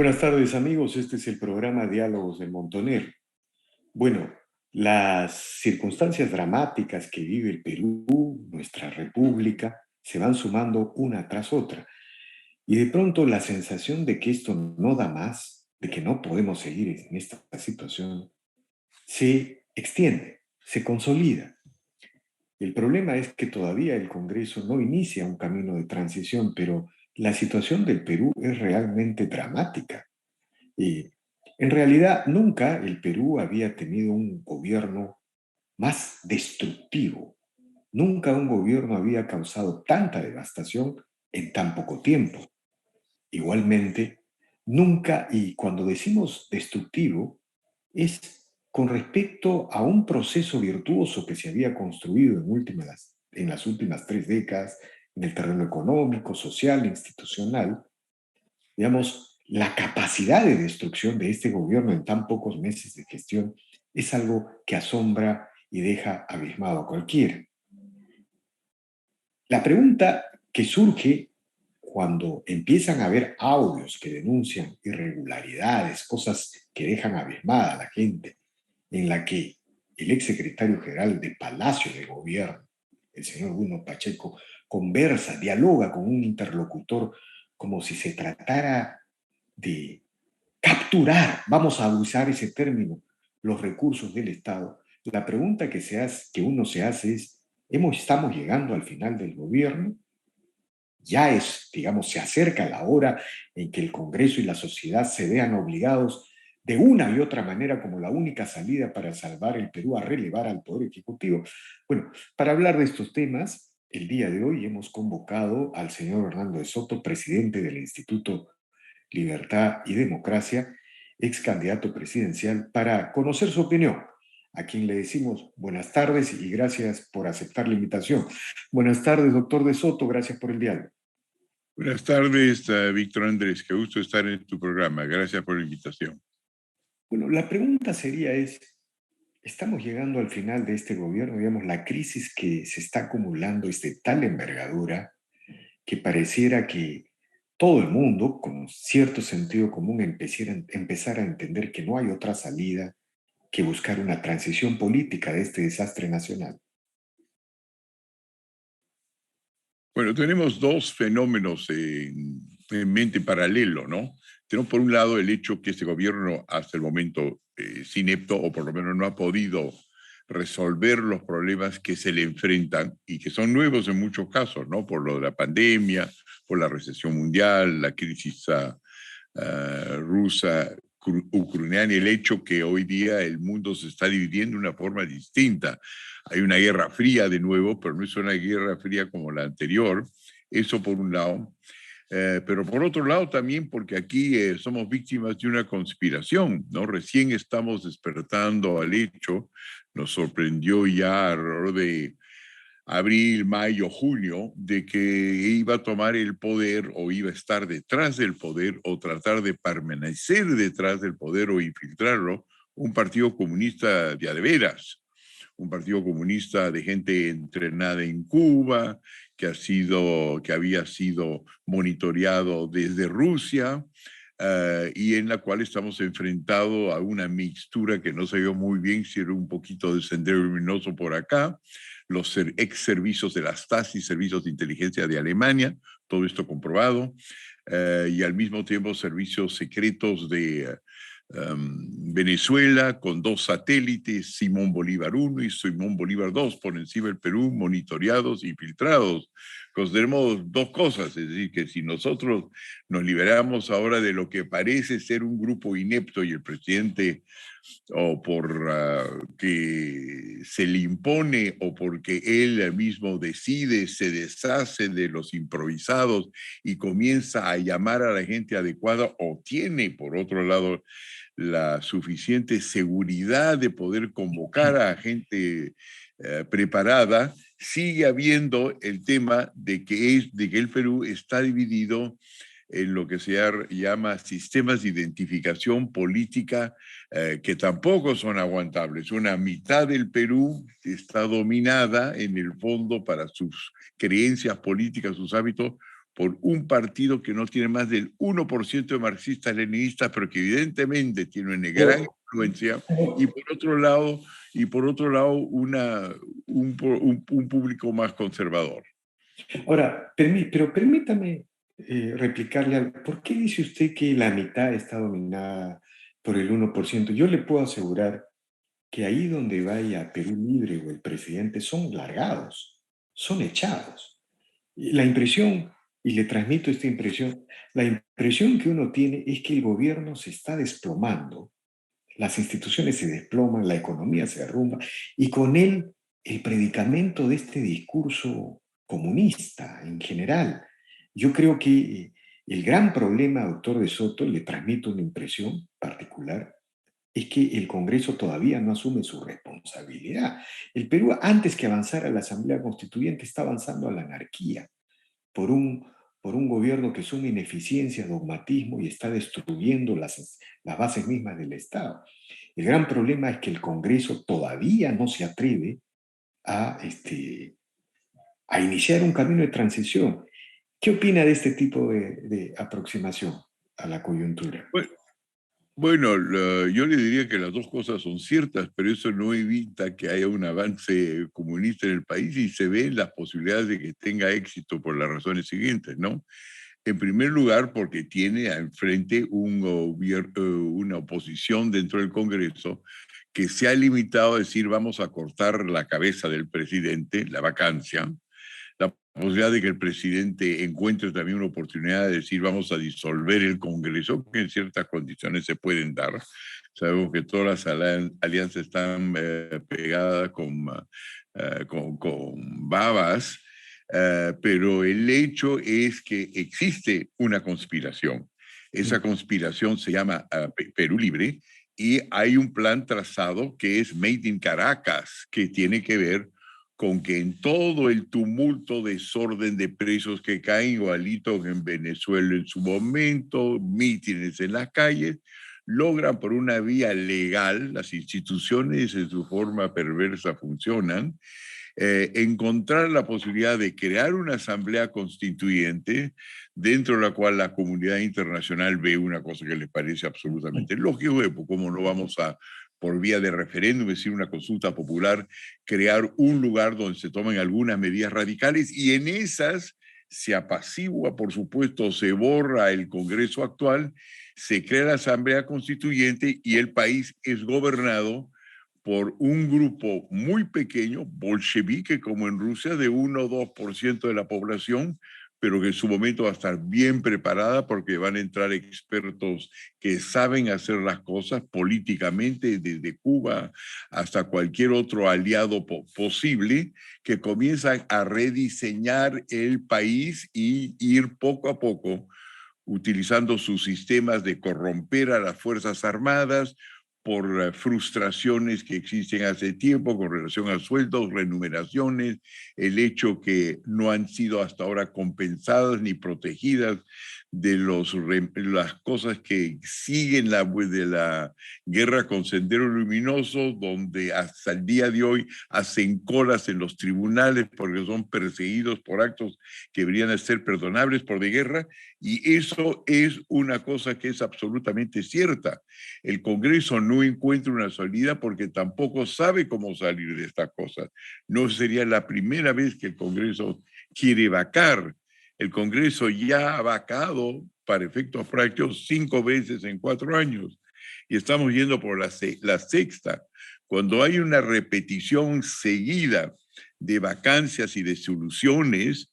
Buenas tardes amigos, este es el programa Diálogos del Montoner. Bueno, las circunstancias dramáticas que vive el Perú, nuestra república, se van sumando una tras otra. Y de pronto la sensación de que esto no da más, de que no podemos seguir en esta situación, se extiende, se consolida. El problema es que todavía el Congreso no inicia un camino de transición, pero la situación del Perú es realmente dramática. Y en realidad, nunca el Perú había tenido un gobierno más destructivo. Nunca un gobierno había causado tanta devastación en tan poco tiempo. Igualmente, nunca, y cuando decimos destructivo, es con respecto a un proceso virtuoso que se había construido en las últimas 3 décadas en el terreno económico, social e institucional. Digamos, la capacidad de destrucción de este gobierno en tan pocos meses de gestión es algo que asombra y deja abismado a cualquiera. La pregunta que surge cuando empiezan a haber audios que denuncian irregularidades, cosas que dejan abismada a la gente, en la que el exsecretario general de Palacio de Gobierno, el señor Bruno Pacheco, conversa, dialoga con un interlocutor como si se tratara de capturar, vamos a usar ese término, los recursos del Estado. La pregunta que uno se hace es, ¿estamos llegando al final del gobierno? Ya es, digamos, se acerca la hora en que el Congreso y la sociedad se vean obligados de una y otra manera como la única salida para salvar el Perú a relevar al Poder Ejecutivo. Bueno, para hablar de estos temas, el día de hoy hemos convocado al señor Hernando de Soto, presidente del Instituto Libertad y Democracia, ex candidato presidencial, para conocer su opinión, a quien le decimos buenas tardes y gracias por aceptar la invitación. Buenas tardes, doctor de Soto, gracias por el diálogo. Buenas tardes, Víctor Andrés, qué gusto estar en tu programa. Gracias por la invitación. Bueno, la pregunta sería ¿estamos llegando al final de este gobierno? Digamos, la crisis que se está acumulando es de tal envergadura que pareciera que todo el mundo, con cierto sentido común, empezar a entender que no hay otra salida que buscar una transición política de este desastre nacional. Bueno, tenemos dos fenómenos en mente paralelo, ¿no? Tenemos por un lado el hecho que este gobierno hasta el momento es inepto o por lo menos no ha podido resolver los problemas que se le enfrentan y que son nuevos en muchos casos, ¿no? Por lo de la pandemia, por la recesión mundial, la crisis rusa, ucraniana, y el hecho que hoy día el mundo se está dividiendo de una forma distinta. Hay una guerra fría de nuevo, pero no es una guerra fría como la anterior. Eso por un lado. Pero por otro lado también porque aquí somos víctimas de una conspiración, ¿no? Recién estamos despertando al hecho, nos sorprendió ya alrededor de abril, mayo, junio, de que iba a tomar el poder o iba a estar detrás del poder o tratar de permanecer detrás del poder o infiltrarlo, un partido comunista de a de veras, un partido comunista de gente entrenada en Cuba, que había sido monitoreado desde Rusia, y en la cual estamos enfrentados a una mixtura que no se vio muy bien, si era un poquito de sendero luminoso por acá, los ex servicios de la Stasi, servicios de inteligencia de Alemania, todo esto comprobado, y al mismo tiempo servicios secretos de Venezuela con 2 satélites, Simón Bolívar 1 y Simón Bolívar 2 por encima del Perú, monitoreados y filtrados. Consideremos dos cosas, es decir, que si nosotros nos liberamos ahora de lo que parece ser un grupo inepto y el presidente o por que se le impone o porque él mismo decide, se deshace de los improvisados y comienza a llamar a la gente adecuada o tiene, por otro lado, la suficiente seguridad de poder convocar a gente preparada, sigue habiendo el tema de que el Perú está dividido en lo que se llama sistemas de identificación política que tampoco son aguantables. Una mitad del Perú está dominada en el fondo para sus creencias políticas, sus hábitos, por un partido que no tiene más del 1% de marxistas-leninistas, pero que evidentemente tiene una gran influencia, y por otro lado un público más conservador. Ahora, pero permítame replicarle algo. ¿Por qué dice usted que la mitad está dominada por el 1%? Yo le puedo asegurar que ahí donde vaya Perú Libre o el presidente son largados, son echados. Y la impresión, y le transmito esta impresión, la impresión que uno tiene es que el gobierno se está desplomando, las instituciones se desploman, la economía se derrumba, y con él el predicamento de este discurso comunista en general. Yo creo que el gran problema, doctor de Soto, le transmito una impresión particular, es que el Congreso todavía no asume su responsabilidad. El Perú, antes que avanzara a la Asamblea Constituyente, está avanzando a la anarquía por por un gobierno que es una ineficiencia, dogmatismo y está destruyendo las bases mismas del Estado. El gran problema es que el Congreso todavía no se atreve a, a iniciar un camino de transición. ¿Qué opina de este tipo de aproximación a la coyuntura? Bueno, yo le diría que las dos cosas son ciertas, pero eso no evita que haya un avance comunista en el país y se ven las posibilidades de que tenga éxito por las razones siguientes, ¿no? En primer lugar, porque tiene al frente una oposición dentro del Congreso que se ha limitado a decir vamos a cortar la cabeza del presidente, la vacancia, la posibilidad de que el presidente encuentre también una oportunidad de decir vamos a disolver el Congreso, que en ciertas condiciones se pueden dar. Sabemos que todas las alianzas están pegadas con babas, pero el hecho es que existe una conspiración. Esa conspiración se llama Perú Libre y hay un plan trazado que es Made in Caracas, que tiene que ver con que en todo el tumulto, desorden de presos que caen, igualito que en Venezuela en su momento, mítines en las calles, logran por una vía legal, las instituciones en su forma perversa funcionan, encontrar la posibilidad de crear una asamblea constituyente dentro de la cual la comunidad internacional ve una cosa que les parece absolutamente lógico, pues, cómo no vamos a, por vía de referéndum, es decir, una consulta popular, crear un lugar donde se tomen algunas medidas radicales y en esas se apacigua, por supuesto, se borra el Congreso actual, se crea la Asamblea Constituyente y el país es gobernado por un grupo muy pequeño, bolchevique, como en Rusia, de 1 o 2% de la población, pero que en su momento va a estar bien preparada porque van a entrar expertos que saben hacer las cosas políticamente, desde Cuba hasta cualquier otro aliado posible, que comienzan a rediseñar el país y ir poco a poco utilizando sus sistemas de corromper a las Fuerzas Armadas, por frustraciones que existen hace tiempo con relación a sueldos, remuneraciones, el hecho que no han sido hasta ahora compensadas ni protegidas de las cosas que siguen de la guerra con Sendero Luminoso, donde hasta el día de hoy hacen colas en los tribunales porque son perseguidos por actos que deberían ser perdonables por de guerra, y eso es una cosa que es absolutamente cierta. El Congreso no encuentra una salida porque tampoco sabe cómo salir de estas cosas. No sería la primera vez que el Congreso quiere vacar. El Congreso ya ha vacado, para efectos prácticos, 5 veces en 4 años. Y estamos yendo por la sexta. Cuando hay una repetición seguida de vacancias y de soluciones,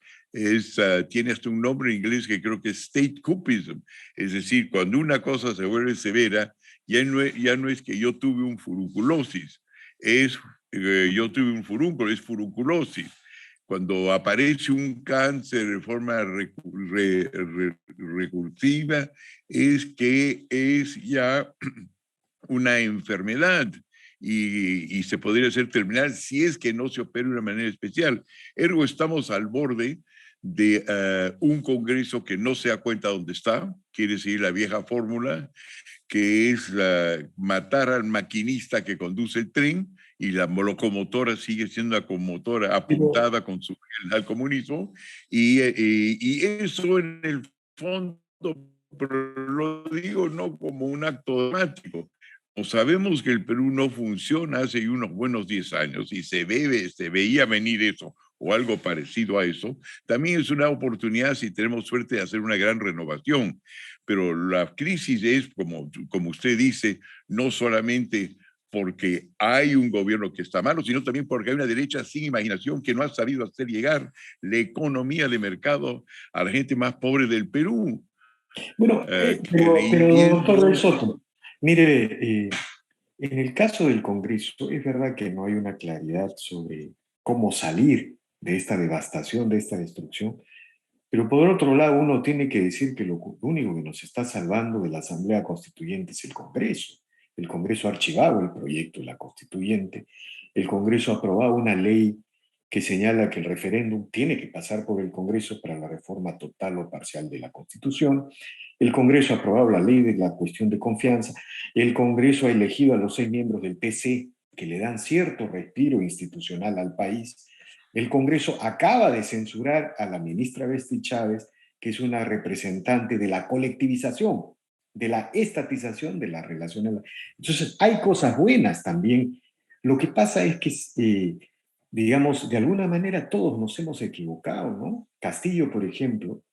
tiene hasta un nombre en inglés que creo que es state coupism. Es decir, cuando una cosa se vuelve severa, ya no es que yo tuve un furunculosis, yo tuve un furúnculo, es furunculosis. Cuando aparece un cáncer de forma recursiva, es que es ya una enfermedad y se podría hacer terminal si es que no se opera de una manera especial. Ergo, estamos al borde de un Congreso que no se da cuenta dónde está, quiere decir la vieja fórmula, que es matar al maquinista que conduce el tren y la locomotora sigue siendo la locomotora Pero, apuntada con su al comunismo, y eso en el fondo, pero lo digo no como un acto dramático. O sabemos que el Perú no funciona hace unos buenos 10 años y se veía venir eso o algo parecido a eso, también es una oportunidad si tenemos suerte de hacer una gran renovación. Pero la crisis es, como usted dice, no solamente porque hay un gobierno que está malo, sino también porque hay una derecha sin imaginación que no ha sabido hacer llegar la economía de mercado a la gente más pobre del Perú. bueno, Y pero bien, doctor Del Soto, mire, en el caso del Congreso, es verdad que no hay una claridad sobre cómo salir de esta devastación, de esta destrucción, pero por otro lado uno tiene que decir que lo único que nos está salvando de la Asamblea Constituyente es el Congreso. El Congreso ha archivado el proyecto de la Constituyente, el Congreso ha aprobado una ley que señala que el referéndum tiene que pasar por el Congreso para la reforma total o parcial de la Constitución. El Congreso ha aprobado la ley de la cuestión de confianza. El Congreso ha elegido a los 6 miembros del TC que le dan cierto respiro institucional al país. El Congreso acaba de censurar a la ministra Besti Chávez, que es una representante de la colectivización, de la estatización de las relaciones. Entonces, hay cosas buenas también. Lo que pasa es que digamos, de alguna manera todos nos hemos equivocado, ¿no? Castillo, por ejemplo,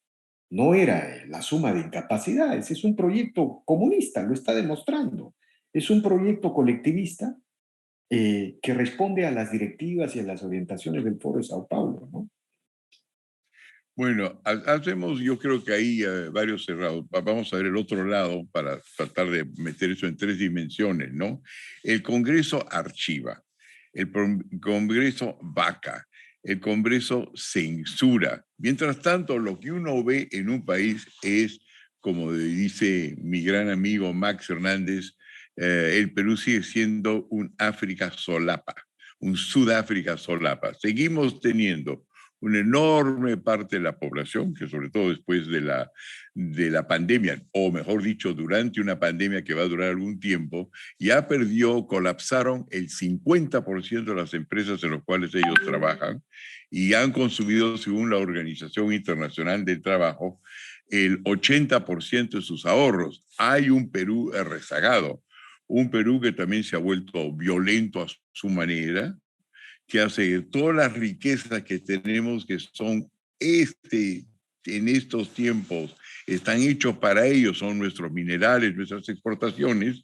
no era la suma de incapacidades, es un proyecto comunista, lo está demostrando. Es un proyecto colectivista que responde a las directivas y a las orientaciones del Foro de Sao Paulo, ¿no? bueno, hacemos, yo creo que hay varios cerrados. Vamos a ver el otro lado para tratar de meter eso en tres dimensiones, ¿no? El Congreso archiva, el Congreso vaca, el Congreso censura. Mientras tanto, lo que uno ve en un país es, como dice mi gran amigo Max Hernández, el Perú sigue siendo un África solapa, un Sudáfrica solapa. Seguimos teniendo una enorme parte de la población, que sobre todo después de la pandemia, o mejor dicho, durante una pandemia que va a durar algún tiempo, ya perdió, colapsaron el 50% de las empresas en las cuales ellos trabajan y han consumido, según la Organización Internacional del Trabajo, el 80% de sus ahorros. Hay un Perú rezagado, un Perú que también se ha vuelto violento a su manera, que hace todas las riquezas que tenemos, que son en estos tiempos, están hechos para ellos, son nuestros minerales, nuestras exportaciones,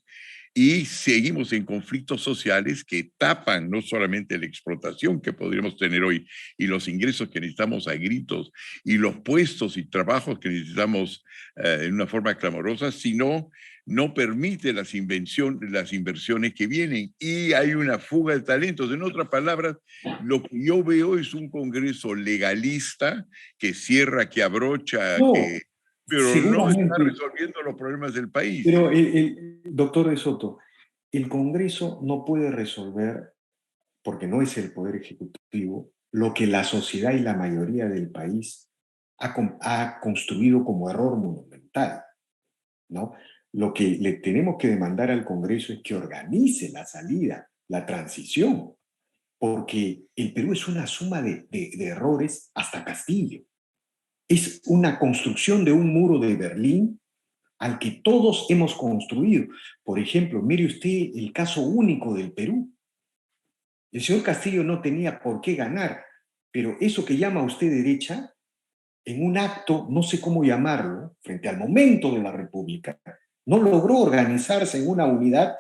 y seguimos en conflictos sociales que tapan no solamente la explotación que podríamos tener hoy y los ingresos que necesitamos a gritos y los puestos y trabajos que necesitamos en una forma clamorosa, sino no permite las inversiones que vienen y hay una fuga de talentos. En otras palabras, lo que yo veo es un Congreso legalista que cierra, que abrocha, No, pero no está seguramente, resolviendo los problemas del país. pero doctor De Soto, el Congreso no puede resolver, porque no es el Poder Ejecutivo, lo que la sociedad y la mayoría del país ha construido como error monumental, ¿no? Lo que le tenemos que demandar al Congreso es que organice la salida, la transición, porque el Perú es una suma de errores hasta Castillo. Es una construcción de un muro de Berlín al que todos hemos construido. Por ejemplo, mire usted el caso único del Perú. El señor Castillo no tenía por qué ganar, pero eso que llama usted derecha, en un acto, no sé cómo llamarlo, frente al momento de la República, no logró organizarse en una unidad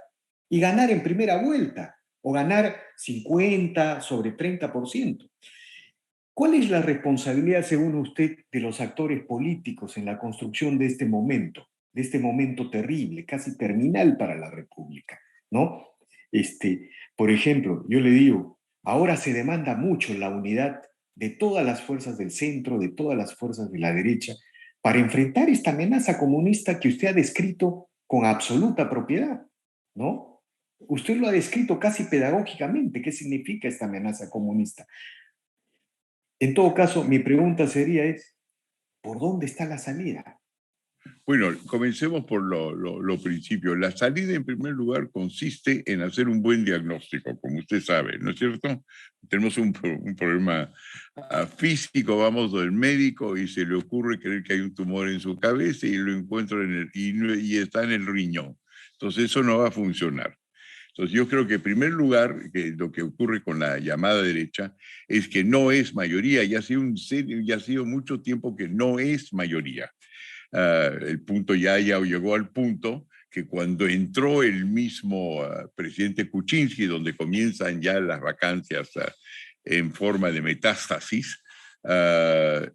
y ganar en primera vuelta, o ganar 50 sobre 30%. ¿Cuál es la responsabilidad, según usted, de los actores políticos en la construcción de este momento terrible, casi terminal para la República? ¿No? Por ejemplo, yo le digo, ahora se demanda mucho la unidad de todas las fuerzas del centro, de todas las fuerzas de la derecha, para enfrentar esta amenaza comunista que usted ha descrito con absoluta propiedad, ¿no? Usted lo ha descrito casi pedagógicamente. ¿Qué significa esta amenaza comunista? En todo caso, mi pregunta sería ¿por dónde está la salida? Bueno, comencemos por lo principio. La salida, en primer lugar, consiste en hacer un buen diagnóstico, como usted sabe, ¿no es cierto? Tenemos un problema físico, vamos del médico y se le ocurre creer que hay un tumor en su cabeza y lo encuentra y está en el riñón. Entonces, eso no va a funcionar. Entonces, yo creo que en primer lugar, que lo que ocurre con la llamada derecha es que no es mayoría, ya ha sido mucho tiempo que no es mayoría. El punto ya llegó al punto que cuando entró el mismo presidente Kuczynski, donde comienzan ya las vacancias en forma de metástasis,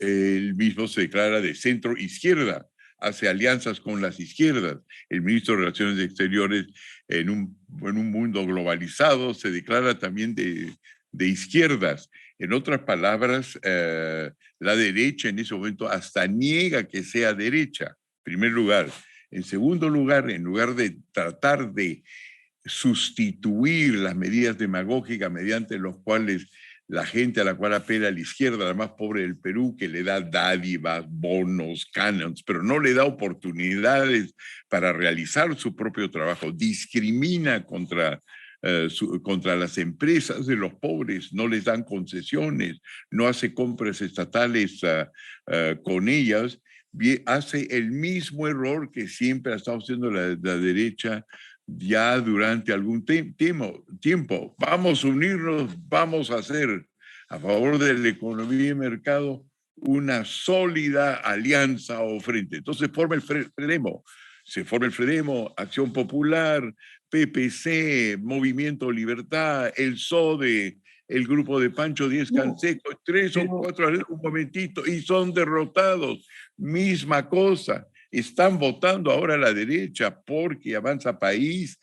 él mismo se declara de centro izquierda, hace alianzas con las izquierdas. El ministro de Relaciones Exteriores, en un mundo globalizado, se declara también de izquierdas. En otras palabras, la derecha en ese momento hasta niega que sea derecha, en primer lugar. En segundo lugar, en lugar de tratar de sustituir las medidas demagógicas mediante los cuales la gente a la cual apela a la izquierda, la más pobre del Perú, que le da dádivas, bonos, canons, pero no le da oportunidades para realizar su propio trabajo, discrimina contra las empresas de los pobres, no les dan concesiones, no hace compras estatales con ellas, hace el mismo error que siempre ha estado haciendo la derecha ya durante algún tiempo. Vamos a unirnos, vamos a hacer a favor de la economía y mercado una sólida alianza o frente. Entonces forma el FREDEMO. Se forma el FREDEMO, Acción Popular, PPC, Movimiento Libertad, el SODE, el grupo de Pancho Díez Canseco, tres o cuatro, un momentito, y son derrotados. Misma cosa. Están votando ahora a la derecha porque Avanza País,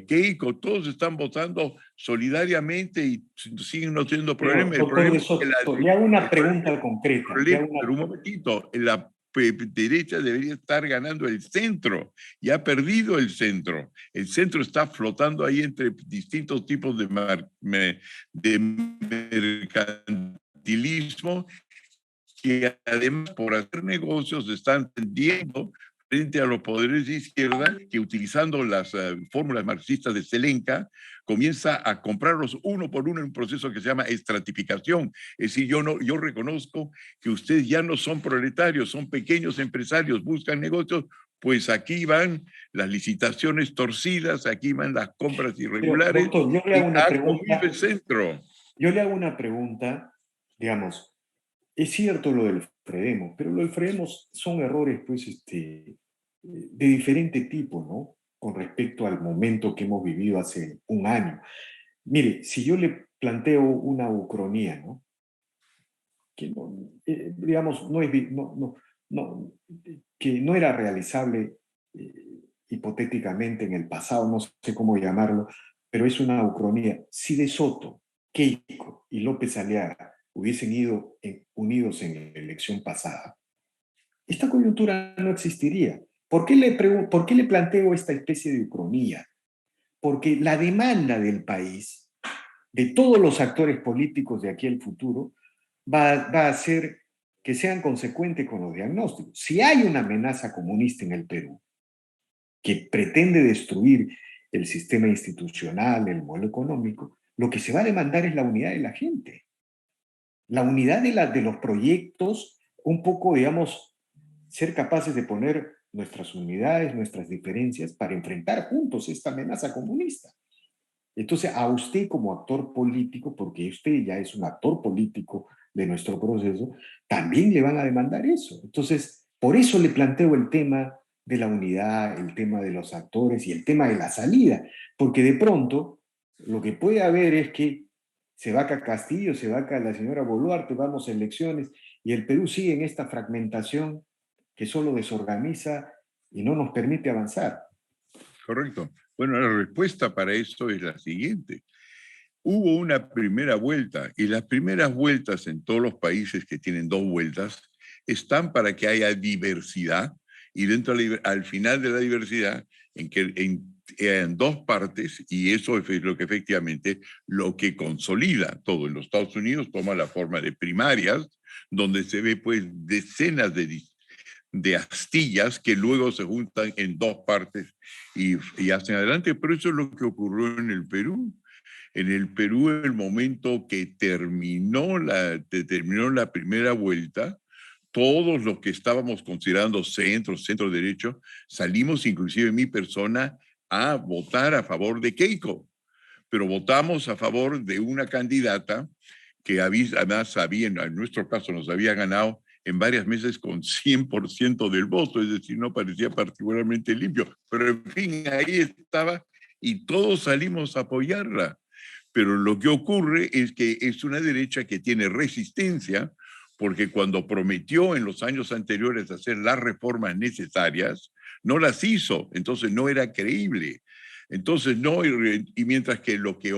Keiko, todos están votando solidariamente y siguen no teniendo problemas. Pero, doctor de Soto, le hago una pregunta concreta. Pero un momentito, la derecha debería estar ganando el centro y ha perdido el centro. El centro está flotando ahí entre distintos tipos de mercantilismo que además por hacer negocios están tendiendo frente a los poderes de izquierda que utilizando las fórmulas marxistas de Selenka comienza a comprarlos uno por uno en un proceso que se llama estratificación. Es decir, yo reconozco que ustedes ya no son proletarios, son pequeños empresarios, buscan negocios, pues aquí van las licitaciones torcidas, aquí van las compras irregulares. Pero, doctor, yo le hago una pregunta. El centro. Yo le hago una pregunta, digamos, es cierto lo del FREDEMO, pero lo del FREDEMO son errores, pues, de diferente tipo, ¿no? Con respecto al momento que hemos vivido hace un año. Mire, si yo le planteo una ucronía, ¿no? Que no, digamos, que no era realizable hipotéticamente en el pasado, no sé cómo llamarlo, pero es una ucronía. Si De Soto, Keiko y López Aliaga hubiesen ido unidos en la elección pasada, esta coyuntura no existiría. ¿Por qué le planteo esta especie de ucronía? Porque la demanda del país, de todos los actores políticos de aquí al futuro, va a hacer que sean consecuentes con los diagnósticos. Si hay una amenaza comunista en el Perú que pretende destruir el sistema institucional, el modelo económico, lo que se va a demandar es la unidad de la gente, la unidad de los proyectos, un poco, digamos, ser capaces de poner nuestras unidades, nuestras diferencias para enfrentar juntos esta amenaza comunista. Entonces, a usted como actor político, porque usted ya es un actor político de nuestro proceso, también le van a demandar eso. Entonces, por eso le planteo el tema de la unidad, el tema de los actores y el tema de la salida, porque de pronto lo que puede haber es que se vaca Castillo, se vaca la señora Boluarte, vamos a elecciones, y el Perú sigue en esta fragmentación que solo desorganiza y no nos permite avanzar. Correcto. Bueno, la respuesta para esto es la siguiente. Hubo una primera vuelta y las primeras vueltas en todos los países que tienen dos vueltas están para que haya diversidad y al final de la diversidad en dos partes, y eso es lo que efectivamente lo que consolida todo. En los Estados Unidos toma la forma de primarias, donde se ve pues decenas de astillas que luego se juntan en dos partes y hacen adelante. Pero eso es lo que ocurrió en el Perú. En el Perú, el momento que terminó la primera vuelta, todos los que estábamos considerando centro derecho, salimos, inclusive mi persona, a votar a favor de Keiko. Pero votamos a favor de una candidata que además en nuestro caso nos había ganado en varias meses con 100% del voto, es decir, no parecía particularmente limpio, pero en fin, ahí estaba y todos salimos a apoyarla. Pero lo que ocurre es que es una derecha que tiene resistencia, porque cuando prometió en los años anteriores hacer las reformas necesarias, no las hizo, entonces no era creíble. Entonces, no, y mientras que lo que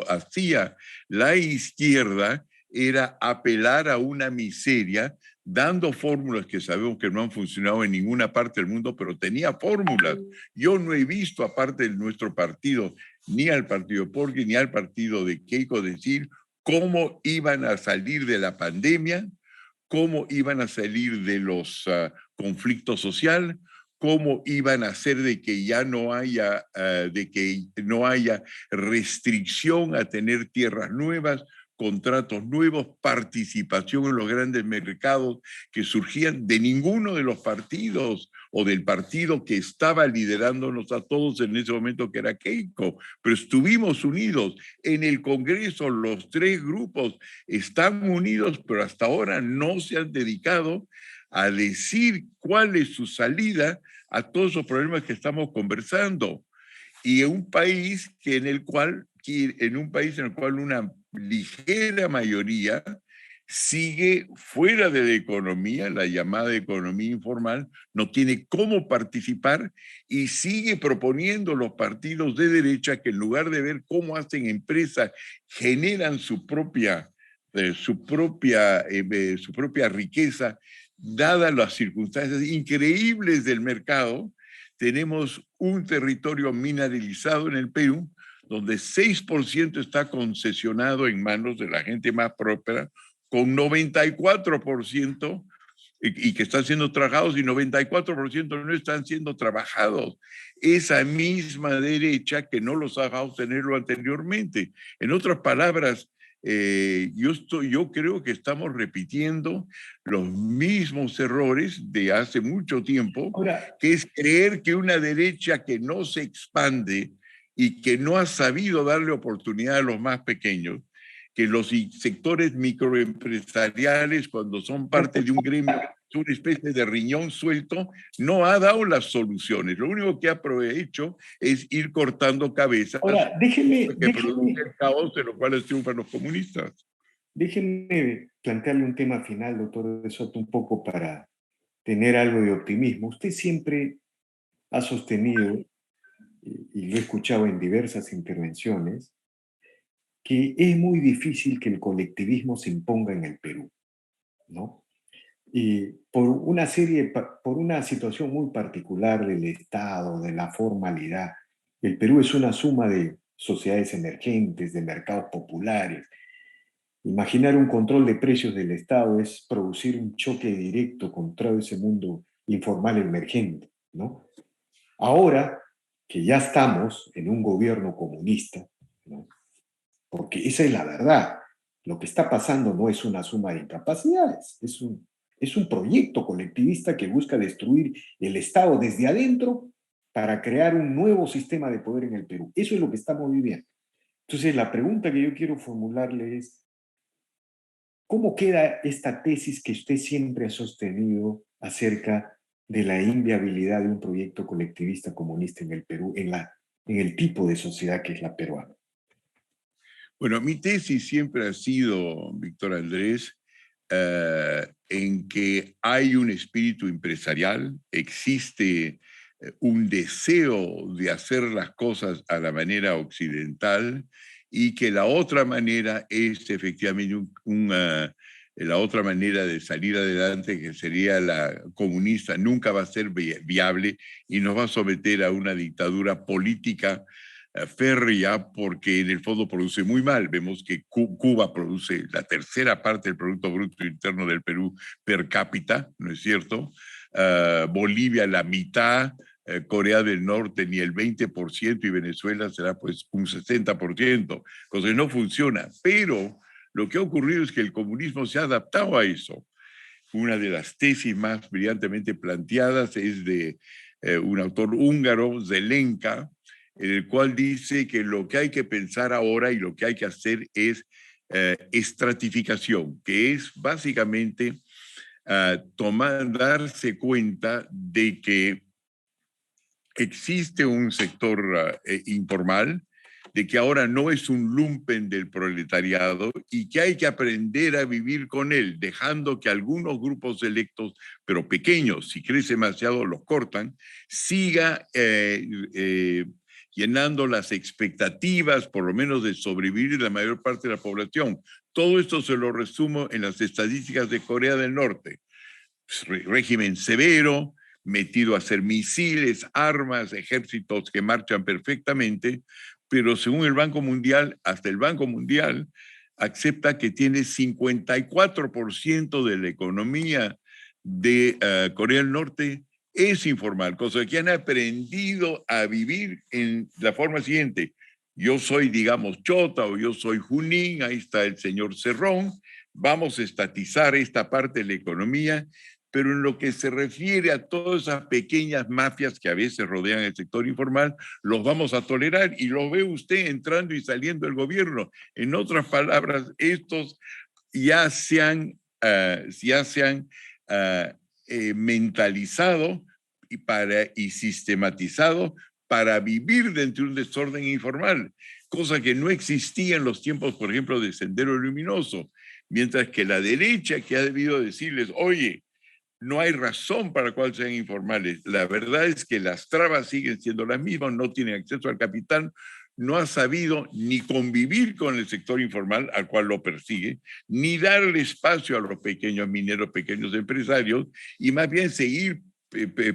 hacía la izquierda era apelar a una miseria, dando fórmulas que sabemos que no han funcionado en ninguna parte del mundo, pero tenía fórmulas. Yo no he visto, aparte de nuestro partido, ni al partido Porky, ni al partido de Keiko decir cómo iban a salir de la pandemia, cómo iban a salir de los conflictos sociales, cómo iban a hacer de que ya no haya, de que no haya restricción a tener tierras nuevas, contratos nuevos, participación en los grandes mercados que surgían de ninguno de los partidos o del partido que estaba liderándonos a todos en ese momento, que era Keiko. Pero estuvimos unidos. En el Congreso los tres grupos están unidos, pero hasta ahora no se han dedicado a decir cuál es su salida a todos los problemas que estamos conversando. Y en un país en el cual una ligera mayoría sigue fuera de la economía, la llamada economía informal, no tiene cómo participar y sigue proponiendo los partidos de derecha que en lugar de ver cómo hacen empresas, generan su propia riqueza, dadas las circunstancias increíbles del mercado. Tenemos un territorio mineralizado en el Perú, donde 6% está concesionado en manos de la gente más próspera, con 94% y que están siendo trabajados y 94% no están siendo trabajados. Esa misma derecha que no los ha dejado tenerlo anteriormente. En otras palabras, yo creo que estamos repitiendo los mismos errores de hace mucho tiempo, Ahora, que es creer que una derecha que no se expande y que no ha sabido darle oportunidad a los más pequeños, que los sectores microempresariales, cuando son parte de un gremio, es una especie de riñón suelto, no ha dado las soluciones. Lo único que ha hecho es ir cortando cabezas ahora que produce el caos de los cuales triunfan los comunistas. déjeme plantearle un tema final, doctor de Soto, un poco para tener algo de optimismo. Usted siempre ha sostenido, y lo he escuchado en diversas intervenciones, que es muy difícil que el colectivismo se imponga en el Perú, ¿no? Y por una situación muy particular del Estado, de la formalidad, el Perú es una suma de sociedades emergentes, de mercados populares. Imaginar un control de precios del Estado es producir un choque directo contra ese mundo informal emergente, ¿no? Ahora que ya estamos en un gobierno comunista, ¿no? Porque esa es la verdad. Lo que está pasando no es una suma de incapacidades, es un proyecto colectivista que busca destruir el Estado desde adentro para crear un nuevo sistema de poder en el Perú. Eso es lo que estamos viviendo. Entonces, la pregunta que yo quiero formularle es, ¿cómo queda esta tesis que usted siempre ha sostenido acerca de la inviabilidad de un proyecto colectivista comunista en el Perú, en el tipo de sociedad que es la peruana? Bueno, mi tesis siempre ha sido, Víctor Andrés, en que hay un espíritu empresarial, existe un deseo de hacer las cosas a la manera occidental y que la otra manera es efectivamente la otra manera de salir adelante, que sería la comunista, nunca va a ser viable y nos va a someter a una dictadura política férrea, porque en el fondo produce muy mal. Vemos que Cuba produce la tercera parte del Producto Bruto Interno del Perú per cápita, ¿no es cierto? Bolivia la mitad, Corea del Norte ni el 20% y Venezuela será pues un 60%, cosa que no funciona. Pero lo que ha ocurrido es que el comunismo se ha adaptado a eso. Una de las tesis más brillantemente planteadas es de un autor húngaro, Zelenka, en el cual dice que lo que hay que pensar ahora y lo que hay que hacer es estratificación, que es básicamente darse cuenta de que existe un sector informal, de que ahora no es un lumpen del proletariado y que hay que aprender a vivir con él, dejando que algunos grupos selectos, pero pequeños, si crece demasiado los cortan, siga llenando las expectativas, por lo menos de sobrevivir de la mayor parte de la población. Todo esto se lo resumo en las estadísticas de Corea del Norte. Régimen severo, metido a hacer misiles, armas, ejércitos que marchan perfectamente, pero según el Banco Mundial, hasta el Banco Mundial acepta que tiene 54% de la economía de Corea del Norte es informal, cosa que han aprendido a vivir en la forma siguiente. Yo soy, digamos, Chota o yo soy Junín, ahí está el señor Cerrón, vamos a estatizar esta parte de la economía, pero en lo que se refiere a todas esas pequeñas mafias que a veces rodean el sector informal, los vamos a tolerar y los ve usted entrando y saliendo del gobierno. En otras palabras, estos ya se han, mentalizado y sistematizado para vivir dentro de un desorden informal, cosa que no existía en los tiempos, por ejemplo, de Sendero Luminoso, mientras que la derecha que ha debido decirles, oye, no hay razón para cual sean informales. La verdad es que las trabas siguen siendo las mismas, no tienen acceso al capital, no ha sabido ni convivir con el sector informal al cual lo persigue, ni darle espacio a los pequeños mineros, pequeños empresarios, y más bien seguir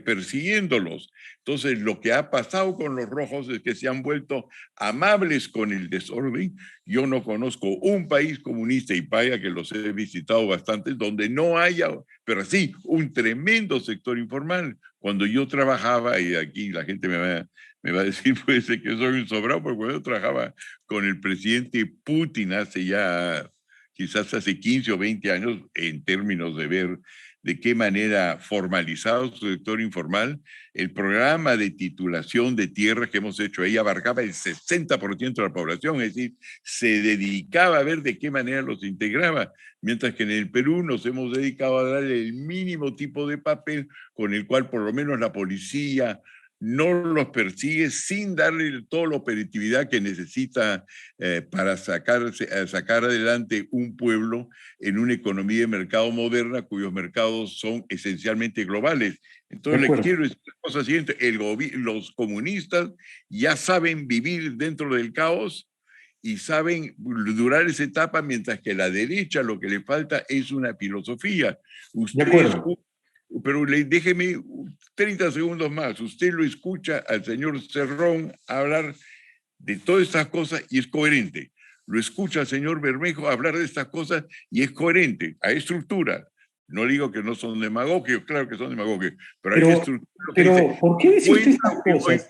persiguiéndolos. Entonces, lo que ha pasado con los rojos es que se han vuelto amables con el desorden. Yo no conozco un país comunista, y vaya que los he visitado bastante, donde no haya, pero sí, un tremendo sector informal. Cuando yo trabajaba, y aquí la gente me va a decir, puede ser que soy un sobrado, porque cuando yo trabajaba con el presidente Putin hace ya, quizás hace 15 o 20 años, en términos de ver de qué manera formalizado su sector informal, el programa de titulación de tierras que hemos hecho ahí abarcaba el 60% de la población, es decir, se dedicaba a ver de qué manera los integraba, mientras que en el Perú nos hemos dedicado a darle el mínimo tipo de papel con el cual por lo menos la policía no los persigue sin darle toda la operatividad que necesita para sacar adelante un pueblo en una economía de mercado moderna cuyos mercados son esencialmente globales. Entonces le quiero decir la cosa siguiente, los comunistas ya saben vivir dentro del caos y saben durar esa etapa, mientras que a la derecha lo que le falta es una filosofía. Ustedes, pero déjeme 30 segundos más. Usted lo escucha al señor Cerrón hablar de todas estas cosas y es coherente. Lo escucha al señor Bermejo hablar de estas cosas y es coherente. Hay estructura. No digo que no son demagogios, claro que son demagogios, pero hay estructura. Pero, ¿por qué dice usted estas cosas?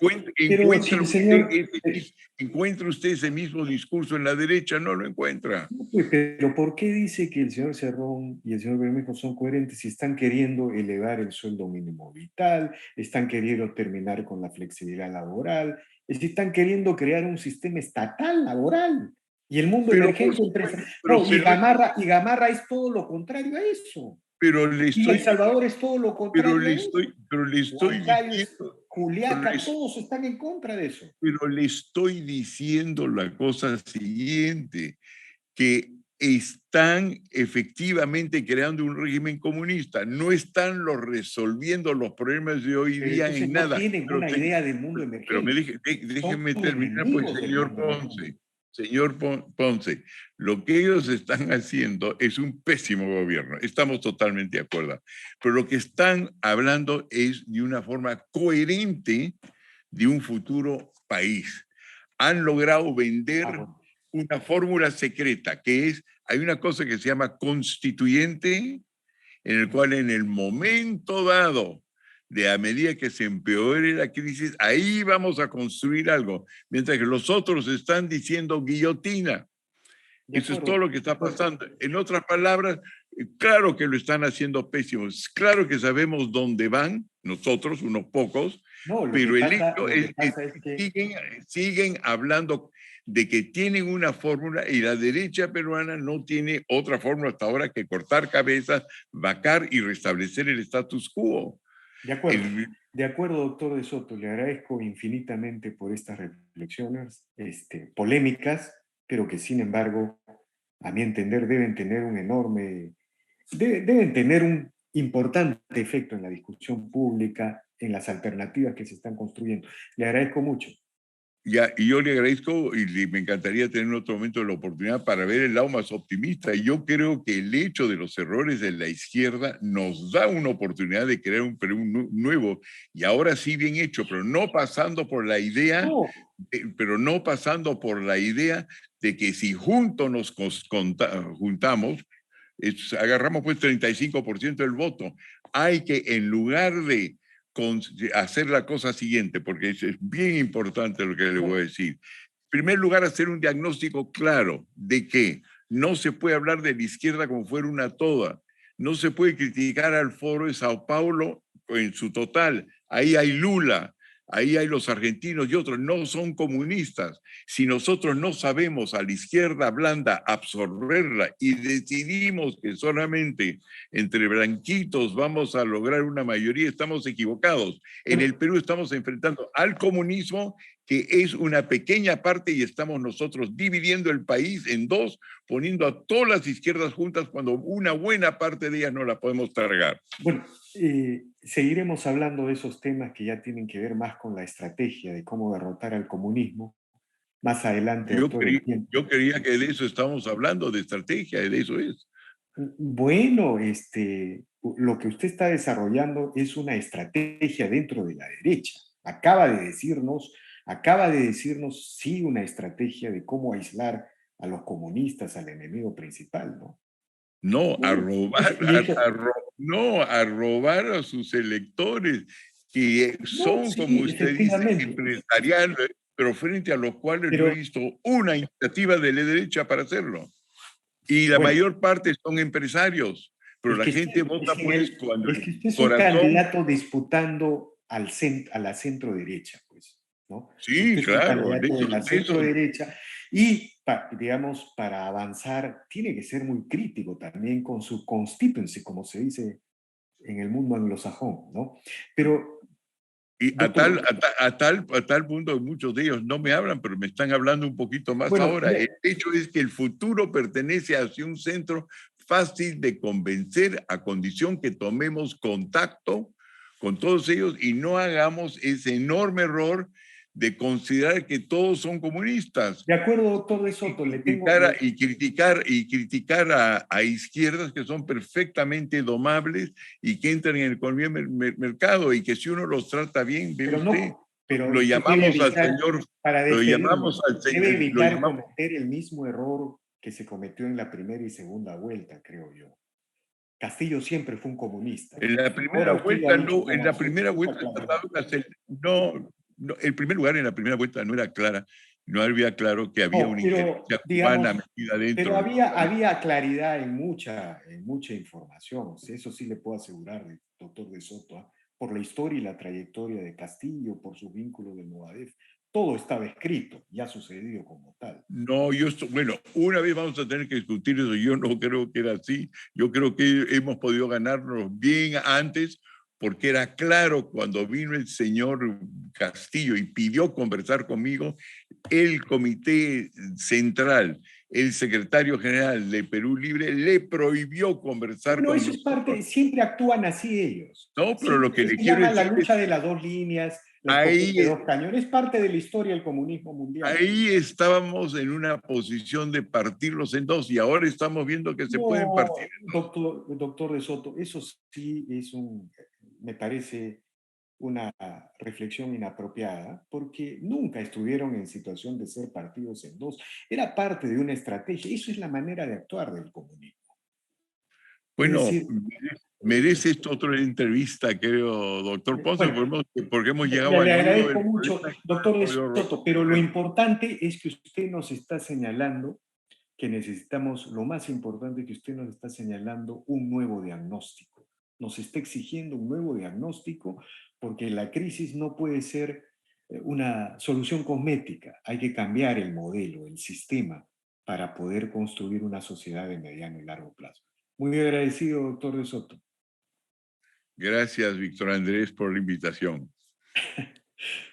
Encuentra usted ese mismo discurso en la derecha, no lo encuentra. Pero ¿por qué dice que el señor Cerrón y el señor Bermejo son coherentes si están queriendo elevar el sueldo mínimo vital, están queriendo terminar con la flexibilidad laboral, es decir, están queriendo crear un sistema estatal laboral? Y el mundo emergente empresarial. No, y Gamarra es todo lo contrario a eso. Pero le estoy, y El Salvador es todo lo contrario. Pero le estoy diciendo, Juliaca, todos están en contra de eso. Pero le estoy diciendo la cosa siguiente, que están efectivamente creando un régimen comunista, no están resolviendo los problemas de hoy día en nada. No tienen una idea del mundo emergente. Pero déjenme terminar, pues, señor Ponce. Señor Ponce, lo que ellos están haciendo es un pésimo gobierno, estamos totalmente de acuerdo, pero lo que están hablando es de una forma coherente de un futuro país. Han logrado vender una fórmula secreta, que es, hay una cosa que se llama constituyente en el cual en el momento dado, de a medida que se empeore la crisis, ahí vamos a construir algo, mientras que los otros están diciendo guillotina. De Eso es todo acuerdo, lo que de está acuerdo. pasando. En otras palabras, claro que lo están haciendo pésimos, claro que sabemos dónde van, nosotros, unos pocos, No, pero el hecho lo que es que pasa es que siguen hablando de que tienen una fórmula y la derecha peruana no tiene otra fórmula hasta ahora que cortar cabezas, vacar y restablecer el status quo. de acuerdo, El, de acuerdo, doctor de Soto, le agradezco infinitamente por estas reflexiones polémicas, pero que sin embargo, a mi entender, deben tener un importante efecto en la discusión pública, en las alternativas que se están construyendo. Le agradezco mucho. Ya, y yo le agradezco y me encantaría tener en otro momento la oportunidad para ver el lado más optimista. Y yo creo que el hecho de los errores de la izquierda nos da una oportunidad de crear un Perú nuevo y ahora sí bien hecho, pero no pasando por la idea, No, pero no pasando por la idea de que si juntos nos juntamos, agarramos pues 35% del voto. Hay que, en lugar de hacer la cosa siguiente, porque es bien importante lo que le voy a decir. En primer lugar, hacer un diagnóstico claro de que no se puede hablar de la izquierda como fuera una toda. No se puede criticar al Foro de Sao Paulo en su total. Ahí hay Lula, ahí hay los argentinos y otros. No son comunistas. Si nosotros no sabemos a la izquierda blanda absorberla y decidimos que solamente entre blanquitos vamos a lograr una mayoría, estamos equivocados. En el Perú estamos enfrentando al comunismo, que es una pequeña parte, y estamos nosotros dividiendo el país en dos, poniendo a todas las izquierdas juntas cuando una buena parte de ellas no la podemos tragar. bueno, seguiremos hablando de esos temas que ya tienen que ver más con la estrategia de cómo derrotar al comunismo. Más adelante, Yo, doctor, quería, el tiempo. yo quería que de eso estamos hablando, de estrategia, de eso es. Bueno, lo que usted está desarrollando es una estrategia dentro de la derecha. Acaba de decirnos, sí, una estrategia de cómo aislar a los comunistas, al enemigo principal, ¿no? No, a robar, Y eso, no, a robar a sus electores, que no, son, como sí, usted dice, efectivamente, empresariales, pero frente a los cuales no he pero visto una iniciativa de la derecha para hacerlo. Y la bueno, mayor parte son empresarios, pero la gente vota pues cuando es el que usted es un corazón, candidato disputando a la centro derecha, pues, ¿no? sí, Usted es un claro, candidato de la de eso, centro derecha y, digamos, para avanzar tiene que ser muy crítico también con su constituency, como se dice en el mundo anglosajón, ¿no? Pero, y doctor, a tal punto que muchos de ellos no me hablan, pero me están hablando un poquito más bueno, ahora. El hecho es que el futuro pertenece hacia un centro fácil de convencer a condición que tomemos contacto con todos ellos y no hagamos ese enorme error de considerar que todos son comunistas de acuerdo, doctor de y Soto, criticar a izquierdas que son perfectamente domables y que entran en el economía mercado y que si uno los trata bien, ve pero usted, no, pero lo usted debe llamamos al evitar, señor, para lo despedirme, llamamos al debe señor, lo evitar llamamos cometer el mismo error que se cometió en la primera y segunda vuelta, creo yo. Castillo siempre fue un comunista. en la primera Ahora usted lo ha vuelta dicho no, con en la primera absoluta vuelta claridad. trataba de hacer, el primer lugar en la primera vuelta no era clara, no había claro que había No, una pero injerencia cubana digamos, metida pero dentro del país. había claridad en mucha información. Eso sí le puedo asegurar, doctor de Soto, ¿ah? Por la historia y la trayectoria de Castillo, por su vínculo de Movadef. Todo estaba escrito y ha sucedido como tal. No, bueno, una vez vamos a tener que discutir eso. Yo no creo que era así. Yo creo que hemos podido ganarnos bien antes, porque era claro cuando vino el señor Castillo y pidió conversar conmigo, el comité central, el secretario general de Perú Libre le prohibió conversar Bueno, con eso es nosotros. parte, siempre actúan así ellos. No, pero lo que Siempre le se quiero llama la decir es, lucha de las dos líneas, la escopeta de ahí dos cañones. Es parte de la historia del comunismo mundial. ahí estábamos en una posición de partirlos en dos y ahora estamos viendo que se pueden partir. No, doctor de Soto, eso sí me parece una reflexión inapropiada, porque nunca estuvieron en situación de ser partidos en dos. Era parte de una estrategia. Eso es la manera de actuar del comunismo. Es Bueno, decir, merece esto otra entrevista, creo, doctor Ponce, Bueno, porque hemos llegado le al nudo agradezco del mucho, problema. doctor de Soto, pero lo importante es que usted nos está señalando que necesitamos, lo más importante que usted nos está señalando, un nuevo diagnóstico. Nos está exigiendo un nuevo diagnóstico porque la crisis no puede ser una solución cosmética. Hay que cambiar el modelo, el sistema, para poder construir una sociedad de mediano y largo plazo. Muy agradecido, doctor de Soto. Gracias, Víctor Andrés, por la invitación.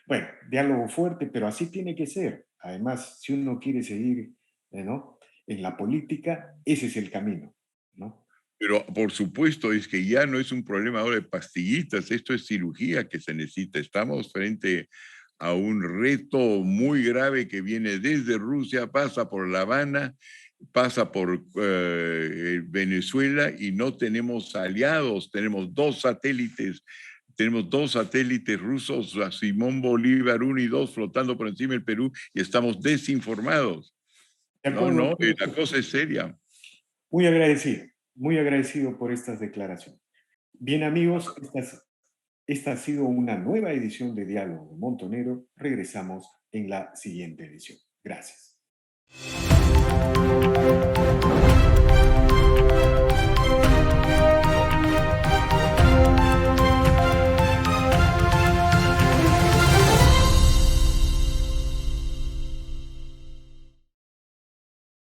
Bueno, diálogo fuerte, pero así tiene que ser. Además, si uno quiere seguir, ¿no?, en la política, ese es el camino, ¿no? Pero por supuesto es que ya no es un problema ahora de pastillitas, esto es cirugía que se necesita. Estamos frente a un reto muy grave que viene desde Rusia, pasa por La Habana, pasa por Venezuela y no tenemos aliados, tenemos dos satélites rusos, a Simón Bolívar 1 y 2 flotando por encima del Perú y estamos desinformados. De No, acuerdo, no, doctor. la cosa es seria. Muy agradecido por estas declaraciones. Bien, amigos, esta ha sido una nueva edición de Diálogo Montonero. Regresamos en la siguiente edición. Gracias.